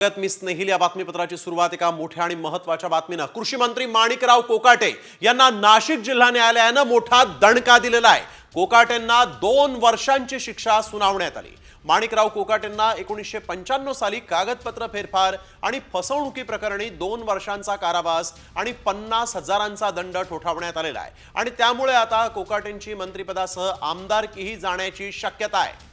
मी स्नेहिल या बातमीपत्राची सुरुवात एका मोठ्या आणि महत्त्वाच्या बातमीनं कृषी मंत्री माणिकराव कोकाटे यांना नाशिक जिल्हा न्यायालयानं मोठा दणका दिलेला आहे। कोकाटेंना 2 वर्षांची शिक्षा सुनावण्यात आली। माणिकराव कोकाटेंना 1995 साली कागदपत्र फेरफार आणि फसवणुकी प्रकरणी 2 वर्षांचा कारावास आणि 50,000चा दंड ठोठावण्यात आलेला आहे आणि त्यामुळे आता कोकाटेंची मंत्रिपदासह आमदारकीही जाण्याची शक्यता आहे।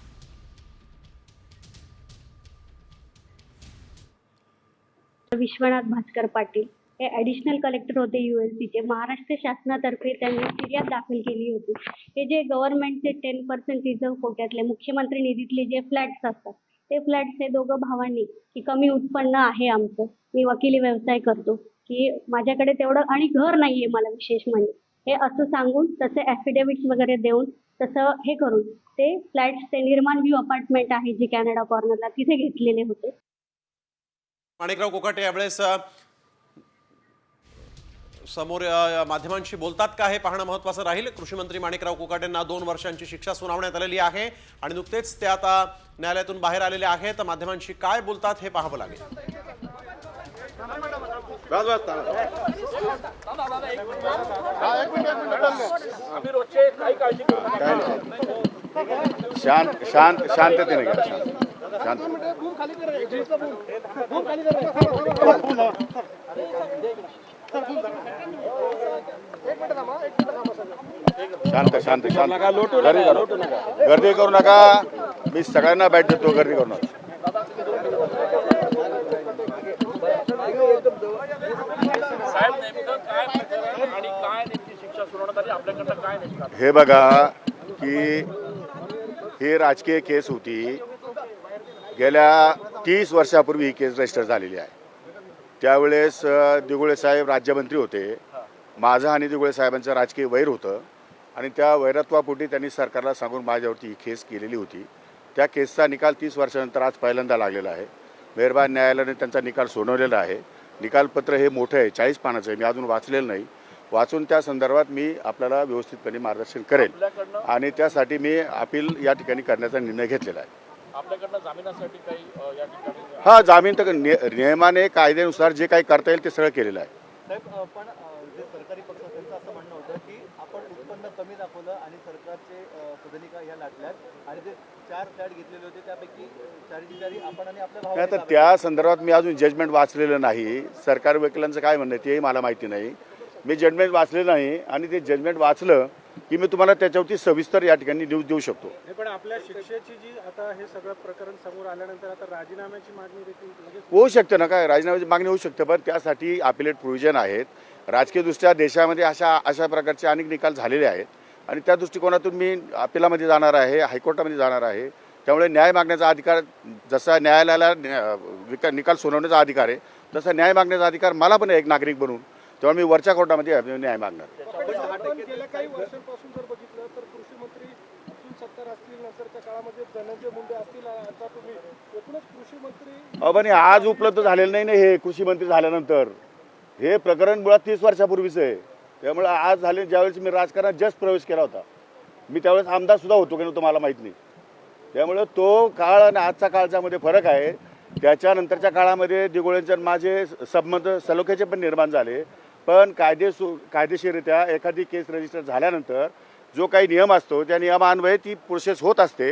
विश्वनाथ भास्कर पाटील हे ॲडिशनल कलेक्टर होते ULCचे। महाराष्ट्र शासनातर्फे त्यांनी फिर्याद दाखल केली होती। हे जे गव्हर्नमेंटचे 10% रिझर्व्ह कोट्यातले मुख्यमंत्री निधीतले जे फ्लॅट्स असतात ते फ्लॅट्स हे दोघं भावांनी की कमी उत्पन्न आहे आमचं, मी वकिली व्यवसाय करतो की माझ्याकडे तेवढं आणि घर नाही आहे मला विशेष म्हणजे, हे असं सांगून तसे ॲफिडेव्हिट्स वगैरे देऊन तसं हे करून ते फ्लॅट्स ते निर्माण व्ह्यू अपार्टमेंट आहे जे कॅनडा कॉर्नरला तिथे घेतलेले होते। माणिकराव कोकाटे यावेळेस समोर माध्यमांशी बोलतात का हे पाहणं महत्त्वाचं राहील। कृषी मंत्री माणिकराव कोकाटेंना 2 वर्षांची शिक्षा सुनावण्यात आलेली आहे आणि नुकतेच ते आता न्यायालयातून बाहेर आलेले आहेत। माध्यमांशी काय बोलतात हे पाहावं लागेल। शांततेने घ्या, शांत शांत गर्दी करू नका। मी सगळ्यांना बॅट देतो, गर्दी करू नका। हे बघा की ही राजकीय केस होती। गेल्या 30 वर्षापूर्वी ही केस रजिस्टर झालेली आहे। त्यावेळेस दिगुळे साहेब राज्यमंत्री होते। माझं आणि दिगुळे साहेबांचं राजकीय वैर होतं आणि त्या वैरत्वापोटी त्यांनी सरकारला सांगून माझ्यावरती ही केस केलेली होती। त्या केसचा निकाल 30 वर्षानंतर आज पहिल्यांदा लागलेला आहे। मेहरबान न्यायालयाने त्यांचा निकाल सुनावलेला आहे। निकालपत्र हे मोठं आहे, 40 पानाचं आहे। मी अजून वाचलेलं नाही। वाचून त्या संदर्भात मी आपल्याला व्यवस्थितपणे मार्गदर्शन करेल आणि त्यासाठी मी अपील या ठिकाणी करण्याचा निर्णय घेतलेला आहे। आपल्याकडनं जामिनासाठी काही या ठिकाणी हा जामीन तर नियमाने कायद्यानुसार जे काही करता येईल ते सगळं केलेलं आहे। साहेब, पण जे सरकारी पक्ष त्यांचं असं म्हणणं होतं की आपण उत्पन्न कमी दाखवलं आणि सरकारचे सदनिका ह्या लाटल्यात आणि जे 4 फ्लॅट घेतलेले होते त्यापैकी 4 आपण आणि आपल्या नाही, तर त्या संदर्भात मी अजून जजमेंट वाचलेलं नाही। सरकारी वकिलांचं काय म्हणणं आहे तेही मला माहिती नाही। मी जजमेंट वाचलेलं नाही आणि ते जजमेंट वाचलं की मी तुम्हाला त्याच्यावरती सविस्तर या ठिकाणी न्यूज देऊ शकतो। पण आपल्या शिक्षेची जी आता हे सगळं प्रकरण समोर आल्यानंतर आता राजीनाम्याची मागणी देखील होऊ शकते ना, काय राजीनाम्याची मागणी होऊ शकते, पण त्यासाठी अपिलेट प्रोव्हिजन आहेत। राजकीयदृष्ट्या देशामध्ये अशा प्रकारचे अनेक निकाल झालेले आहेत आणि त्या दृष्टिकोनातून मी अपिलामध्ये जाणार आहे, हायकोर्टामध्ये जाणार आहे। त्यामुळे न्याय मागण्याचा अधिकार, जसा न्यायालयाला निकाल सुनावण्याचा अधिकार आहे तसा न्याय मागण्याचा अधिकार मला पण एक नागरिक बनून, त्यामुळे मी वरच्या कोर्टामध्ये न्याय मागणार। गेल्या काही वर्षांपासून जर बघितलं तर कृषी मंत्री 70 असतील, नंतरच्या काळामध्ये धनंजय मुंडे असतील, आता तुम्ही एकूणच कृषी मंत्री पण आज उपलब्ध झालेलं नाही ना हे कृषी मंत्री झाल्यानंतर। हे प्रकरण मुळात 30 वर्षापूर्वीच आहे। त्यामुळे आज झाले, ज्यावेळेस मी राजकारणात जस्ट प्रवेश केला होता, मी त्यावेळेस आमदार सुद्धा होतो की नव्हतं मला माहीत नाही। त्यामुळे तो काळ आणि आजचा काळचा मध्ये फरक आहे। त्याच्यानंतरच्या काळामध्ये दिगोळेंचे माझे संबंध सलोख्याचे पण निर्माण झाले, पण कायदेशीररित्या एखादी केस रजिस्टर झाल्यानंतर जो काही नियम असतो त्या नियमान्वये ती प्रोसेस होत असते।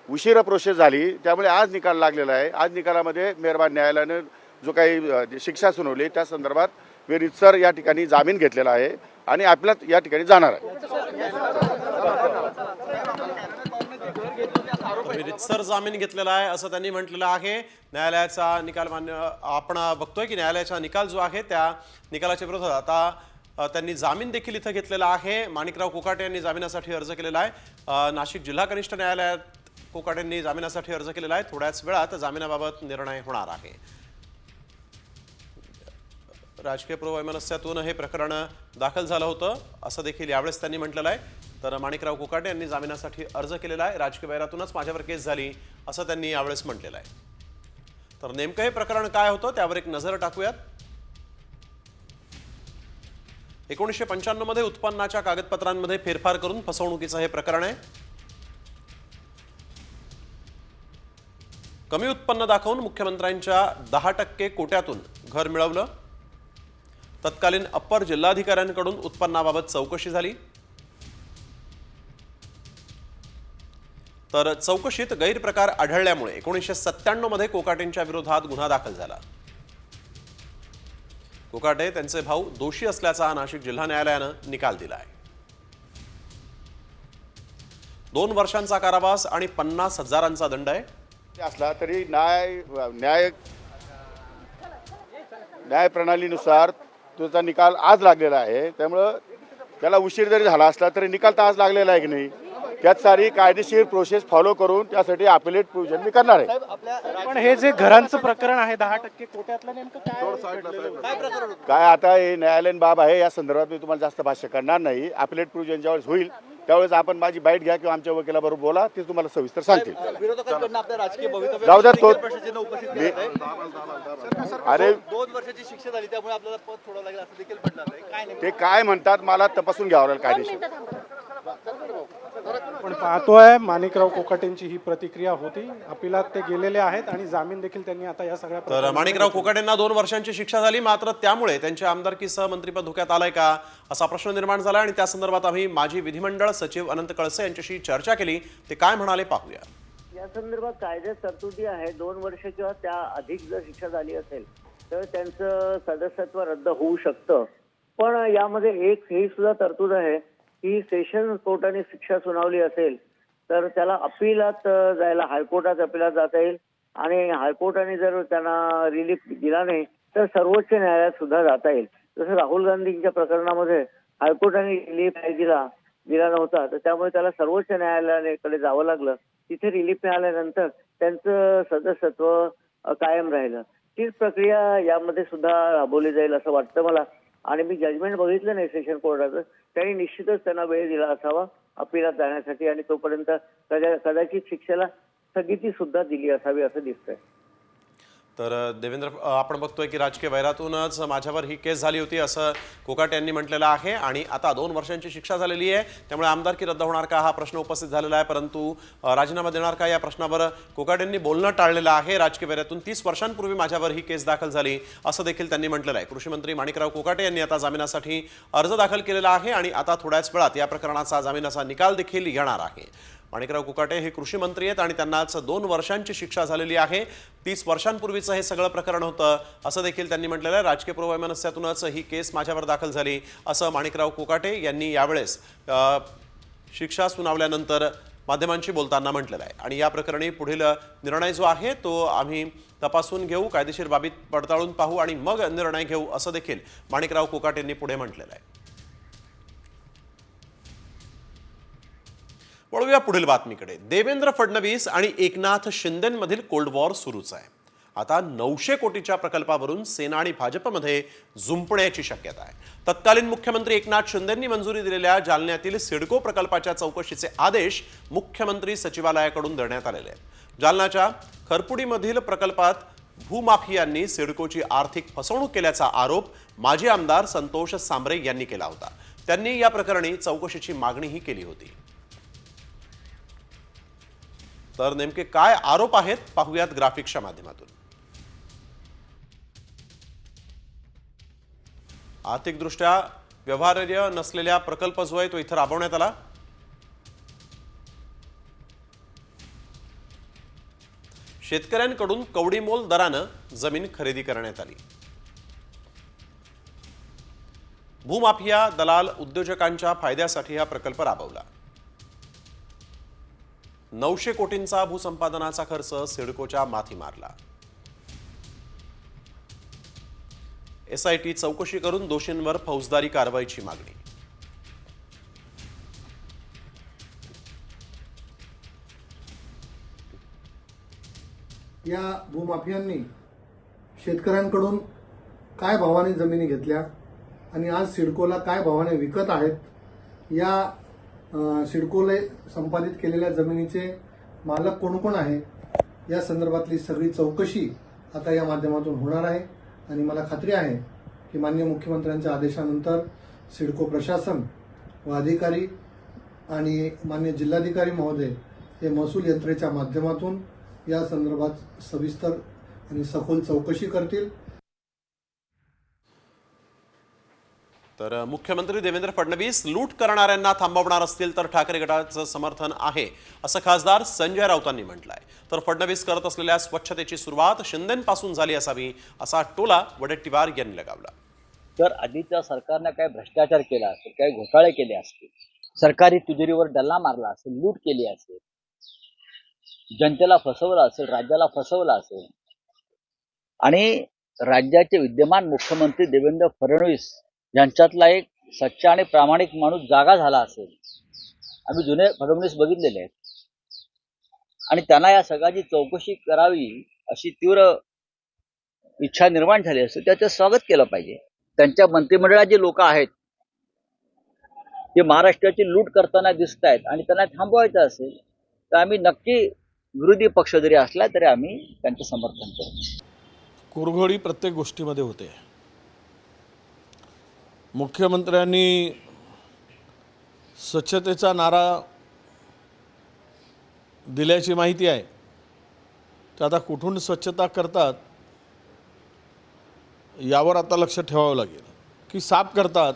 उशिरा प्रोसेस झाली, त्यामुळे आज निकाल लागलेला आहे। आज निकालामध्ये मेहरबान न्यायालयाने जो काही शिक्षा सुनावली त्या संदर्भात मी रितसर या ठिकाणी जामीन घेतलेला आहे आणि आपल्याला या ठिकाणी जाणार आहे। रितसर जामीन घेतलेला आहे असं त्यांनी म्हटलेलं आहे। न्यायालयाचा निकाल आपण बघतोय की न्यायालयाचा निकाल जो आहे त्या निकालाच्या विरोधात आता त्यांनी जामीन देखील इथं घेतलेला आहे। माणिकराव कोकाटे यांनी जामिनासाठी अर्ज केलेला आहे। नाशिक जिल्हा कनिष्ठ न्यायालयात कोकाटेंनी जामिनासाठी अर्ज केलेला आहे। थोड्याच वेळात जामिनाबाबत निर्णय होणार आहे। राजकीय पूर्ववैमनस्यातून हे प्रकरण दाखल झालं होतं असं देखील यावेळेस त्यांनी म्हटलेलं आहे। तर माणिकराव कोकाटे यांनी जामिनासाठी अर्ज केलेला आहे। राजकीय वैरातूनच माझ्यावर केस झाली असं त्यांनी यावेळेस म्हटलेलं आहे। तर नेमकं हे प्रकरण काय होतं त्यावर एक नजर टाकूयात। 1995 मध्ये उत्पन्नाच्या कागदपत्रांमध्ये फेरफार करून फसवणुकीचं हे प्रकरण आहे। कमी उत्पन्न दाखवून मुख्यमंत्र्यांच्या 10% कोट्यातून घर मिळवलं. तत्कालीन अप्पर जिल्हाधिकाऱ्यांकडून उत्पन्नाबाबत चौकशी झाली. तर चौकशीत गैरप्रकार आढळल्यामुळे 1997 मध्ये कोकाटेंच्या विरोधात गुन्हा दाखल झाला. कोकाटे त्यांचे भाऊ दोषी असल्याचा नाशिक जिल्हा न्यायालयानं निकाल दिला आहे. 2 वर्षांचा कारावास आणि 50,000चा दंड आहे. असला तरी न्याय प्रणालीनुसार त्याचा निकाल आज लागलेला आहे. त्यामुळं त्याला उशीर जरी झाला असला तरी निकाल तर आज लागलेला आहे की नाही, त्यात सारी कायदेशीर प्रोसेस फॉलो करून त्यासाठी अपिलेट प्रोव्हिजन मी करणार आहे. पण हे जे घरांचं प्रकरण आहे 10% कोट्यातलं नेमकं काय प्रकरण होतं? काय आता हे न्यायालयीन बाब आहे, या संदर्भात मी तुम्हाला जास्त भाष्य करणार नाही. अपिलेट प्रोव्हिजन ज्यावेळेस होईल त्यावेळेस आपण माझी बाईट घ्या किंवा आमच्या वकिलाबरोबर बोला, ते तुम्हाला सविस्तर सांगतील. विरोधकांकडून आपल्या राजकीय भवितव्य जाऊ द्या तो प्रश्नचिन्ह उपस्थित करत आहे. अरे 2 वर्षाची शिक्षा झाली त्यामुळे आपल्याला पद सोडावं लागेल असं देखील म्हटलं आहे. काय नाही ते काय म्हणतात मला तपासून घ्यावं लागेल कायदेशीर. पण पाहतोय माणिकराव कोकाटेंची ही प्रतिक्रिया होती. अपिलात ते गेलेले आहेत आणि जामीन देखील त्यांनी आता या सगळ्या तर माणिकराव कोकाटेंना 2 वर्षांची शिक्षा झाली. मात्र त्यामुळे त्यांच्या आमदारकीसह मंत्रिपद धोक्यात आलंय का असा प्रश्न निर्माण झाला आणि त्या संदर्भात आम्ही माजी विधिमंडळ सचिव अनंत कळसे यांच्याशी चर्चा केली. ते काय म्हणाले पाहूया. या संदर्भात कायद्यात तरतुदी आहे. 2 वर्ष किंवा त्या अधिक जर शिक्षा झाली असेल तर त्यांचं सदस्यत्व रद्द होऊ शकतं. पण यामध्ये एक ही सुद्धा तरतूद आहे की सेशन कोर्टाने शिक्षा सुनावली असेल तर त्याला अपिलात जायला, हायकोर्टात अपिलात जाता येईल आणि हायकोर्टाने जर त्यांना रिलीफ दिला नाही तर सर्वोच्च न्यायालयात सुद्धा जाता येईल. जसं राहुल गांधींच्या प्रकरणामध्ये हायकोर्टाने रिलीफ दिला नव्हता तर त्यामुळे त्याला सर्वोच्च न्यायालयाकडे जावं लागलं. तिथे रिलीफ मिळाल्यानंतर त्यांचं सदस्यत्व कायम राहिलं. तीच प्रक्रिया यामध्ये सुद्धा राबवली जाईल असं वाटतं मला. आणि मी जजमेंट बघितलं नाही सेशन कोर्टाचं, त्यांनी निश्चितच त्यांना वेळ दिला असावा अपिलात जाण्यासाठी आणि तोपर्यंत कदाचित शिक्षेला स्थगिती सुद्धा दिली असावी असं दिसतंय. तर देवेंद्र, आपण बघतोय की राजकीय वैरातूनच माझ्यावर ही केस झाली होती असं कोकाटे यांनी म्हटलेलं आहे आणि आता 2 वर्षांची शिक्षा झालेली आहे. त्यामुळे आमदारकी रद्द होणार का हा प्रश्न उपस्थित झालेला आहे. परंतु राजीनामा देणार का या प्रश्नावर कोकाटे यांनी बोलणं टाळलेलं आहे. राजकीय वैरातून 30 वर्षांपूर्वी माझ्यावर ही केस दाखल झाली असं देखील त्यांनी म्हटलेलं आहे. कृषी मंत्री माणिकराव कोकाटे यांनी आता जामिनासाठी अर्ज दाखल केलेला आहे आणि आता थोड्याच वेळात या प्रकरणाचा जामिनाचा निकाल देखील येणार आहे. माणिकराव कोकाटे हे कृषी मंत्री आहेत आणि त्यांनाच 2 वर्षांची शिक्षा झालेली आहे. 30 वर्षांपूर्वीचं हे सगळं प्रकरण होतं असं देखील त्यांनी म्हटलेलं आहे. राजकीय पूर्ववैमनस्यातूनच ही केस माझ्यावर दाखल झाली असं माणिकराव कोकाटे यांनी यावेळेस शिक्षा सुनावल्यानंतर माध्यमांशी बोलताना म्हटलेलं आहे. आणि या प्रकरणी पुढील निर्णय जो आहे तो आम्ही तपासून घेऊ, कायदेशीर बाबी पडताळून पाहू आणि मग निर्णय घेऊ असं देखील माणिकराव कोकाटे यांनी पुढे म्हटलेलं आहे. वळूया पुढील बातमीकडे. देवेंद्र फडणवीस आणि एकनाथ शिंदेंमधील कोल्ड वॉर सुरूच आहे. आता 900 कोटीच्या प्रकल्पावरून सेना आणि भाजपमध्ये जुंपण्याची शक्यता आहे. तत्कालीन मुख्यमंत्री एकनाथ शिंदेंनी मंजुरी दिलेल्या जालन्यातील सिडको प्रकल्पाच्या चौकशीचे आदेश मुख्यमंत्री सचिवालयाकडून देण्यात आलेले आहेत. जालन्याच्या खरपुडीमधील प्रकल्पात भूमाफियांनी सिडकोची आर्थिक फसवणूक केल्याचा आरोप माजी आमदार संतोष सांबरे यांनी केला होता. त्यांनी या प्रकरणी चौकशीची मागणीही केली होती. तर नेमके काय आरोप आहेत पाहूयात ग्राफिक्सच्या माध्यमातून. आर्थिकदृष्ट्या व्यवहार्य नसलेला प्रकल्प जो आहे तो इथं राबवण्यात आला. शेतकऱ्यांकडून कवडीमोल दरानं जमीन खरेदी करण्यात आली. भूमाफिया दलाल उद्योजकांच्या फायद्यासाठी हा प्रकल्प राबवला. 900 कोटींचा भूसंपादनाचा खर्च सिडकोच्या माथी मारला. SIT चौकशी करून दोषींवर फौजदारी कारवाईची मागणी. या भूमाफियांनी शेतकऱ्यांकडून काय भावाने जमिनी घेतल्या आणि आज सिडकोला काय भावाने विकत आहेत, या सिडकोले संपादित केलेल्या जमिनीचे मालक कोण कोण आहे या संदर्भातली सगळी चौकशी आता या माध्यमातून होणार आहे. आणि मला खात्री आहे की माननीय मुख्यमंत्र्यांच्या आदेशानंतर सिडको प्रशासन व अधिकारी आणि माननीय जिल्हाधिकारी महोदय हे महसूल यंत्रणेच्या माध्यमातून या संदर्भात सविस्तर आणि सखोल चौकशी करतील. तर मुख्यमंत्री देवेंद्र फडणवीस लूट करणाऱ्यांना थांबवणार असतील तर ठाकरे गटाचं समर्थन आहे असं खासदार संजय राऊतांनी म्हटलंय. तर फडणवीस करत असलेल्या स्वच्छतेची सुरुवात शिंदेंपासून झाली असावी असा टोला वडेट्टीवार यांनी लगावला. तर आधीच्या सरकारने काय भ्रष्टाचार केला असेल, काही घोटाळे केले असतील, सरकारी तिजोरीवर डल्ला मारला असेल, लूट केली असेल, जनतेला फसवलं असेल, राज्याला फसवलं असेल आणि राज्याचे विद्यमान मुख्यमंत्री देवेंद्र फडणवीस यांच्यातला एक सच्चा आणि प्रामाणिक माणूस जागा झाला असेल. आम्ही जुने फडणवीस बघितलेले आहेत आणि त्यांना या सगळ्याची चौकशी करावी अशी तीव्र इच्छा निर्माण झाली असेल त्याचं स्वागत केलं पाहिजे. त्यांच्या मंत्रिमंडळात जे लोक आहेत ते महाराष्ट्राची लूट करताना दिसत आहेत आणि त्यांना थांबवायचं असेल तर आम्ही नक्की विरोधी पक्ष जरी असला तरी आम्ही त्यांचं समर्थन करू. कुरघोडी प्रत्येक गोष्टीमध्ये होते. मुख्यमंत्र्यांनी स्वच्छतेचा नारा दिल्याची माहिती आहे. तर आता कुठून स्वच्छता करतात यावर आता लक्ष ठेवावं लागेल. की साफ करतात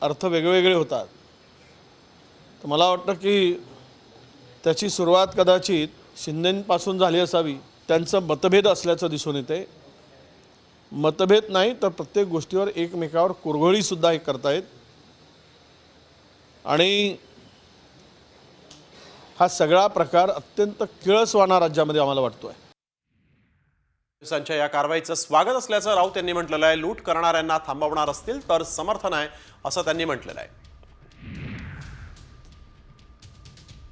अर्थ वेगवेगळे होतात. तर मला वाटतं की त्याची सुरुवात कदाचित शिंदेंपासून झाली असावी. त्यांचं मतभेद असल्याचं दिसून येते. मतभेद नाही तर प्रत्येक गोष्टीवर एकमेकावर कुरघोडीसुद्धा हे करतायत आणि हा सगळा प्रकार अत्यंत किळसवाणा राज्यामध्ये आम्हाला वाटतोय. पोलिसांच्या या कारवाईचं स्वागत असल्याचं राऊत यांनी म्हटलेलं आहे. लूट करणाऱ्यांना थांबवणार असतील तर समर्थन आहे असं त्यांनी म्हटलेलं आहे.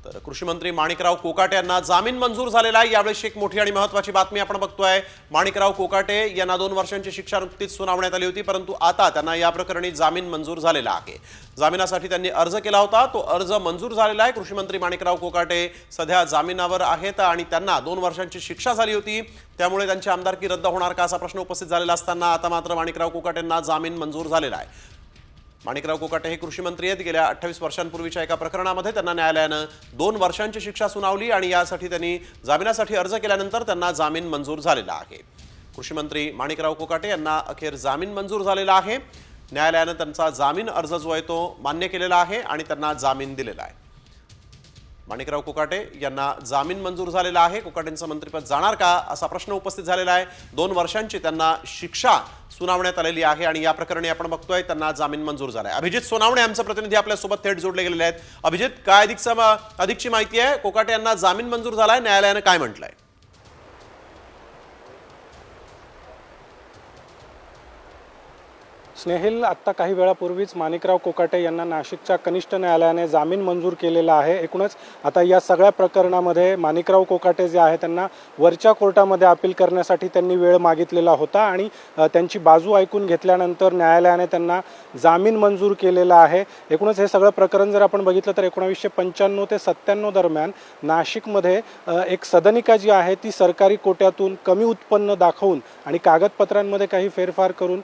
तर कृषी मंत्री माणिकराव कोकाटे यांना जामीन मंजूर झालेला आहे. यावेळी एक मोठी आणि महत्त्वाची बातमी आपण बघतोय. माणिकराव कोकाटे यांना 2 वर्षांची शिक्षा नुकतीच सुनावण्यात आली होती, परंतु आता त्यांना या प्रकरणी जामीन मंजूर झालेला आहे. जामिनासाठी त्यांनी अर्ज केला होता, तो अर्ज मंजूर झालेला आहे. कृषी मंत्री माणिकराव कोकाटे सध्या जामिनावर आहेत आणि त्यांना 2 वर्षांची शिक्षा झाली होती, त्यामुळे त्यांची आमदारकी रद्द होणार का असा प्रश्न उपस्थित झालेला असताना आता मात्र माणिकराव कोकाटेंना जामीन मंजूर झालेला आहे. माणिकराव कोकाटे हे कृषी मंत्री आहेत. गेल्या 28 वर्षांपूर्वीच्या एका प्रकरणामध्ये त्यांना न्यायालयानं 2 वर्षांची शिक्षा सुनावली आणि यासाठी त्यांनी जामिनासाठी अर्ज केल्यानंतर त्यांना जामीन मंजूर झालेला आहे. कृषी मंत्री माणिकराव कोकाटे यांना अखेर जामीन मंजूर झालेला आहे. न्यायालयानं त्यांचा जामीन अर्ज जो आहे तो मान्य केलेला आहे आणि त्यांना जामीन दिलेला आहे. माणिकराव कोकाटे यांना जामीन मंजूर झालेला आहे. कोकाटेंचं मंत्रिपद जाणार का असा प्रश्न उपस्थित झालेला आहे. 2 वर्षांची त्यांना शिक्षा सुनावण्यात आलेली आहे आणि या प्रकरणी आपण बघतोय त्यांना जामीन मंजूर झालाय. अभिजित सोनावणे आमचे प्रतिनिधी आपल्यासोबत थेट जोडले गेलेले आहेत. अभिजित, काय अधिकची माहिती आहे? कोकाटे यांना जामीन मंजूर झालाय, न्यायालयानं काय म्हटलंय? स्नेहिल, आत्ता काही वेळापूर्वीच माणिकराव कोकाटे यांना नाशिकच्या कनिष्ठ न्यायालयाने जामीन मंजूर केलेला आहे. एकूणच आता या सगळ्या प्रकरणामध्ये माणिकराव कोकाटे जे आहे त्यांना वरच्या कोर्टामध्ये अपील करण्यासाठी त्यांनी वेळ मागितलेला होता आणि त्यांची बाजू ऐकून घेतल्यानंतर न्यायालयाने त्यांना जामीन मंजूर केलेला आहे. एकूणच हे सगळं प्रकरण जर आपण बघितलं तर 1995 ते 97 दरम्यान नाशिकमध्ये एक सदनिका जी आहे ती सरकारी कोट्यातून कमी उत्पन्न दाखवून आणि कागदपत्रांमध्ये काही फेरफार करून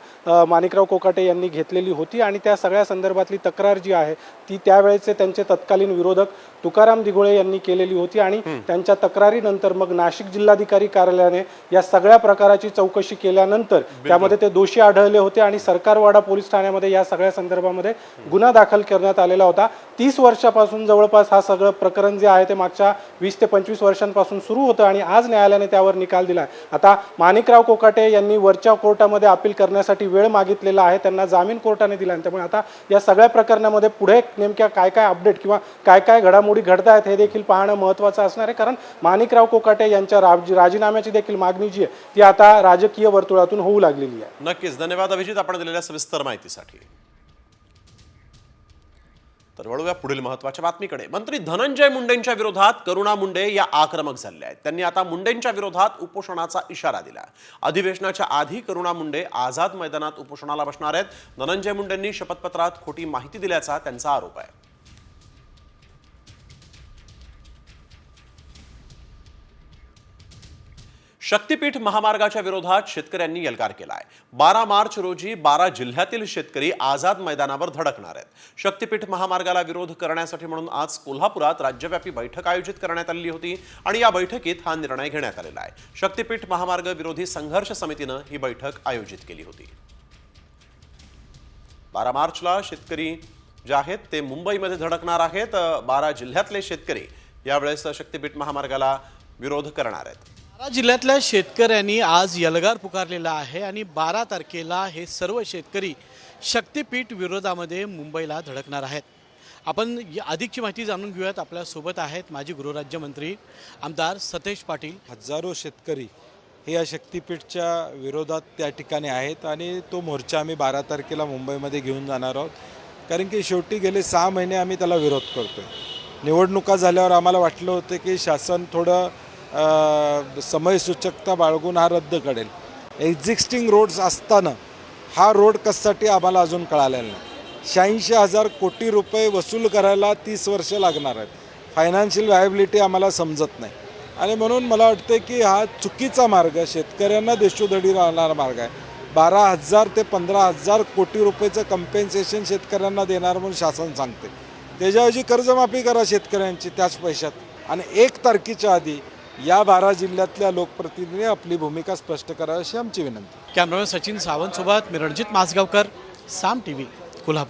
माणिकराव कोकाटे यांनी घेतलेली होती आणि त्या सगळ्या संदर्भातली तक्रार जी आहे ती त्यावेळेचे त्यांचे तत्कालीन विरोधक तुकाराम दिघोळे यांनी केलेली होती आणि त्यांच्या तक्रारीनंतर मग नाशिक जिल्हाधिकारी कार्यालयाने या सगळ्या प्रकाराची चौकशी केल्यानंतर त्यामध्ये ते दोषी आढळले होते आणि सरकारवाडा पोलीस ठाण्यामध्ये या सगळ्या संदर्भामध्ये गुन्हा दाखल करण्यात आलेला होता. 30 वर्षापासून जवळपास हा सगळं प्रकरण जे आहे ते मागच्या 20 ते 25 वर्षांपासून सुरू होतं आणि आज न्यायालयाने त्यावर निकाल दिला आहे. आता माणिकराव कोकाटे यांनी वरच्या कोर्टामध्ये अपील करण्यासाठी वेळ मागितलेला आहे, त्यांना जामीन कोर्टाने दिला आणि त्यामुळे आता या सगळ्या प्रकरणामध्ये पुढे नेमक्या काय काय अपडेट किंवा काय काय घडामोडी घडत आहेत हे देखील पाहणं महत्त्वाचं असणार आहे. कारण माणिकराव कोकाटे यांच्या राजीनाम्याची देखील मागणी जी आहे ती आता राजकीय वर्तुळातून होऊ लागलेली आहे. नक्कीच धन्यवाद अभिजित आपण दिलेल्या सविस्तर माहितीसाठी. तर वळूया पुढील महत्त्वाच्या बातमीकडे. मंत्री धनंजय मुंडेंच्या विरोधात करुणा मुंडे या आक्रमक झालेल्या आहेत. त्यांनी आता मुंडेंच्या विरोधात उपोषणाचा इशारा दिला. अधिवेशनाच्या आधी करुणा मुंडे आझाद मैदानात उपोषणाला बसणार आहेत. धनंजय मुंडेंनी शपथपत्रात खोटी माहिती दिल्याचा त्यांचा आरोप आहे. शक्तीपीठ महामार्गाच्या विरोधात शेतकऱ्यांनी एल्गार केलाय। 12 मार्च रोजी 12 जिल्ह्यातील शेतकरी आझाद मैदानावर धडकणार आहेत। शक्तीपीठ महामार्गाला विरोध करण्यासाठी म्हणून आज कोल्हापुरात राज्यव्यापी बैठक आयोजित करण्यात आली होती आणि या बैठकीत हा निर्णय घेण्यात आलेला आहे। शक्तीपीठ महामार्ग विरोधी संघर्ष समितीनं ही बैठक आयोजित केली होती। 12 मार्चला शेतकरी जे आहेत ते मुंबईमध्ये धडकणार आहेत। 12 जिल्ह्यातले शेतकरी यावेळेस शक्तीपीठ महामार्गाला विरोध करणार आहेत। 12 जिल्ह्यातल्या शेतकऱ्यांनी आज एल्गार पुकारलेला आहे आणि 12 तारखेला हे सर्व शेतकरी शक्तीपीठ विरोधामध्ये मुंबईला धडकणार आहेत। आपण अधिकची माहिती जाणून घेऊयात। आपल्यासोबत आहेत माजी गृहराज्यमंत्री आमदार सतेज पाटील। हजारो शेतकरी हे या शक्तीपीठच्या विरोधात त्या ठिकाणी आहेत आणि तो मोर्चा आम्ही 12 तारखेला मुंबईमध्ये घेऊन जाणार आहोत, कारण की शेवटी गेले 6 महिने आम्ही त्याला विरोध करतोय। निवडणुका झाल्यावर आम्हाला वाटलं होतं की शासन थोडं समयसूचकता बाळगून हा रद्द करेल। एक्झिस्टिंग रोड्स असताना हा रोड कशासाठी आम्हाला अजून कळालेला नाही। 86,000 कोटी रुपये वसूल करायला 30 वर्ष लागणार आहेत। फायनान्शियल व्हायबिलिटी आम्हाला समजत नाही आणि म्हणून मला वाटतं की हा चुकीचा मार्ग, शेतकऱ्यांना देशोधडी राहणारा मार्ग आहे। 12,000 ते 15,000 कोटी रुपयेचं कंपेन्सेशन शेतकऱ्यांना देणार म्हणून शासन सांगते। त्याच्याऐवजी कर्जमाफी करा शेतकऱ्यांची त्याच पैशात, आणि 1 तारखेच्या आधी या 12 जिल्ह्यातल्या लोकप्रतिनिधींनी आपली भूमिका स्पष्ट करावी अशी आमची विनंती। कॅमेरामॅन सचिन सावंत सोबत मी रणजित माजगावकर, साम टीव्ही, कोल्हापूर।